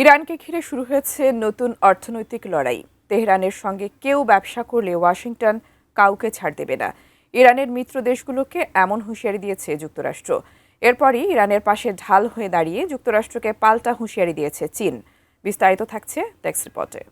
ইরানকে ঘিরে শুরু হয়েছে নতুন অর্থনৈতিক লড়াই। তেহরানের সঙ্গে কেউ ব্যবসা করলে ওয়াশিংটন কাউকে ছাড় দেবে না। ইরানের মিত্র দেশগুলোকে এমন হুঁশিয়ারি দিয়েছে যুক্তরাষ্ট্র। এরপরই ইরানের পাশে ঢাল হয়ে দাঁড়িয়ে যুক্তরাষ্ট্রকে পাল্টা হুঁশিয়ারি দিয়েছে চীন। বিস্তারিত থাকছে ডেস্ক রিপোর্টে।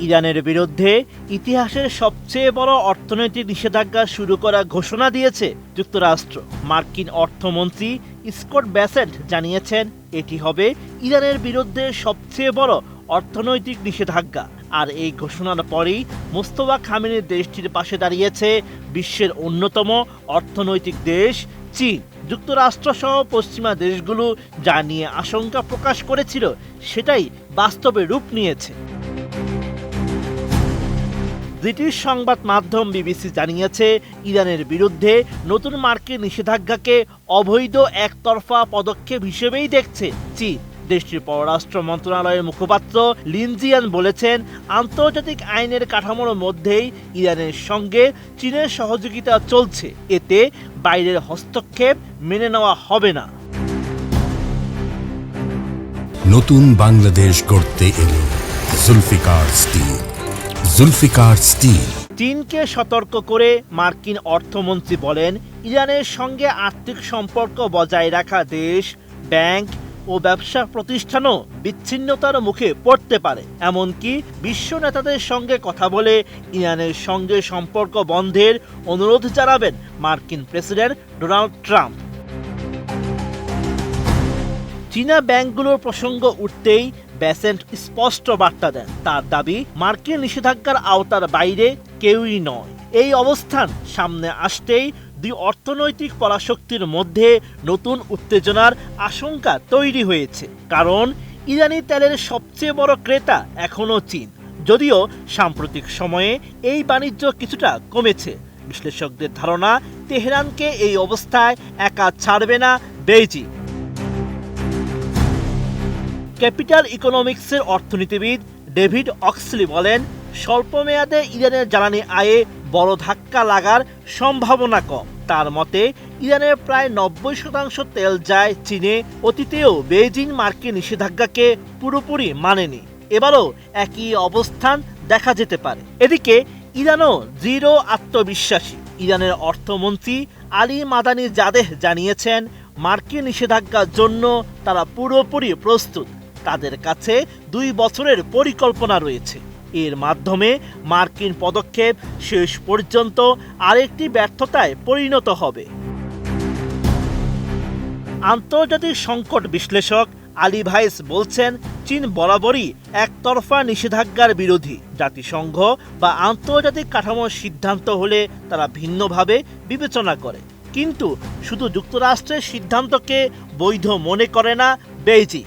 ইরানের বিরুদ্ধে ইতিহাসের সবচেয়ে বড় অর্থনৈতিক নিষেধাজ্ঞা শুরু করার ঘোষণা দিয়েছে যুক্তরাষ্ট্র। মার্কিন অর্থমন্ত্রী স্কট ব্যাসেন্ট জানিয়েছেন এটি হবে ইরানের বিরুদ্ধে সবচেয়ে বড় অর্থনৈতিক নিষেধাজ্ঞা। আর এই ঘোষণার পরেই মোস্তফা খামেনির দেশটির পাশে দাঁড়িয়েছে বিশ্বের অন্যতম অর্থনৈতিক দেশ চীন। যুক্তরাষ্ট্রসহ পশ্চিমা দেশগুলো যা নিয়ে আশঙ্কা প্রকাশ করেছিল সেটাই বাস্তবে রূপ নিয়েছে। ব্রিটিশ সংবাদ মাধ্যম বিবিসি জানিয়েছে ইরানের বিরুদ্ধে নতুন মার্কিন নিষেধাজ্ঞাকে অবৈধ একতরফা পদক্ষেপ হিসেবেই দেখছে চীন। দেশটির পররাষ্ট্র মন্ত্রণালয়ের মুখপাত্র লিনজিয়ান বলেছেন, আন্তর্জাতিক আইনের কাঠামোর মধ্যেই ইরানের সঙ্গে চীনের সহযোগিতা চলছে, এতে বাইরের হস্তক্ষেপ মেনে নেওয়া হবে না। নতুন বাংলাদেশ গড়তে এলো জুলফিকার স্টিল। জুলফিকার স্টিল। চীনকে সতর্ক করে মার্কিন অর্থমন্ত্রী বলেন, ইরানের সঙ্গে আর্থিক সম্পর্ক বজায় রাখা দেশ, ব্যাংক ও ব্যবসা প্রতিষ্ঠানও বিচ্ছিন্নতার মুখে পড়তে পারে। এমনকি বিশ্ব নেতাদের সঙ্গে কথা বলে ইরানের সঙ্গে সম্পর্ক বন্ধের অনুরোধ জানাবেন মার্কিন প্রেসিডেন্ট ডোনাল্ড ট্রাম্প। চীনা ব্যাংকগুলোর প্রসঙ্গ উঠতেই ব্যাসেন্ট স্পষ্ট বার্তা দেন। তার দাবি, মার্কিন নিষেধাজ্ঞার আওতার বাইরে কেউই নয়। এই অবস্থান সামনে আসতেই দুই অর্থনৈতিক পরাশক্তির মধ্যে নতুন উত্তেজনার আশঙ্কা তৈরি হয়েছে। কারণ ইরানি তেলের সবচেয়ে বড় ক্রেতা এখনও চীন। যদিও সাম্প্রতিক সময়ে এই বাণিজ্য কিছুটা কমেছে। বিশ্লেষকদের ধারণা, তেহরানকে এই অবস্থায় একা ছাড়বে না বেইজিং। ক্যাপিটাল ইকোনমিক্সের অর্থনীতিবিদ ডেভিড অক্সলি বলেন, স্বল্প মেয়াদে ইরানের জ্বালানি আয়ে বড় ধাক্কা লাগার সম্ভাবনা কম। তার মতে, ইরানের প্রায় 90% তেল যায় চীনে। অতীতেও বেইজিং মার্কিন নিষেধাজ্ঞাকে পুরোপুরি মানেনি। এবারও একই অবস্থান দেখা যেতে পারে। এদিকে ইরানও দৃঢ় আত্মবিশ্বাসী। ইরানের অর্থমন্ত্রী আলী মাদানি জাদেহ জানিয়েছেন, মার্কিন নিষেধাজ্ঞার জন্য তারা পুরোপুরি প্রস্তুত। তাদের কাছে 2 বছরের পরিকল্পনা রয়েছে। এর মাধ্যমে মার্কিন পদক্ষেপ শেষ পর্যন্ত আরেকটি ব্যর্থতায় পরিণত হবে। আন্তর্জাতিক সংকট বিশ্লেষক আলী ভাইস বলছেন, চীন বরাবরই একতরফা নিষেধাজ্ঞার বিরোধী। জাতিসংঘ বা আন্তর্জাতিক কাঠামোর সিদ্ধান্ত হলে তারা ভিন্নভাবে বিবেচনা করে। কিন্তু শুধু যুক্তরাষ্ট্রের সিদ্ধান্তকে বৈধ মনে করে না বেইজিং।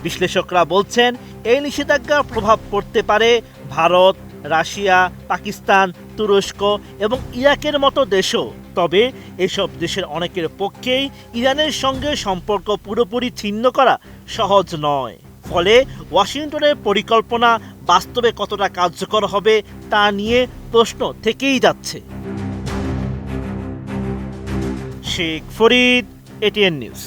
বিশ্লেষকরা বলছেন, এই নিষেধাজ্ঞার প্রভাব পড়তে পারে ভারত, রাশিয়া, পাকিস্তান, তুরস্ক এবং ইরাকের মতো দেশও। তবে এসব দেশের অনেকের পক্ষেই ইরানের সঙ্গে সম্পর্ক পুরোপুরি ছিন্ন করা সহজ নয়। ফলে ওয়াশিংটনের পরিকল্পনা বাস্তবে কতটা কার্যকর হবে তা নিয়ে প্রশ্ন থেকেই যাচ্ছে। Sheikh Farid, ATN news.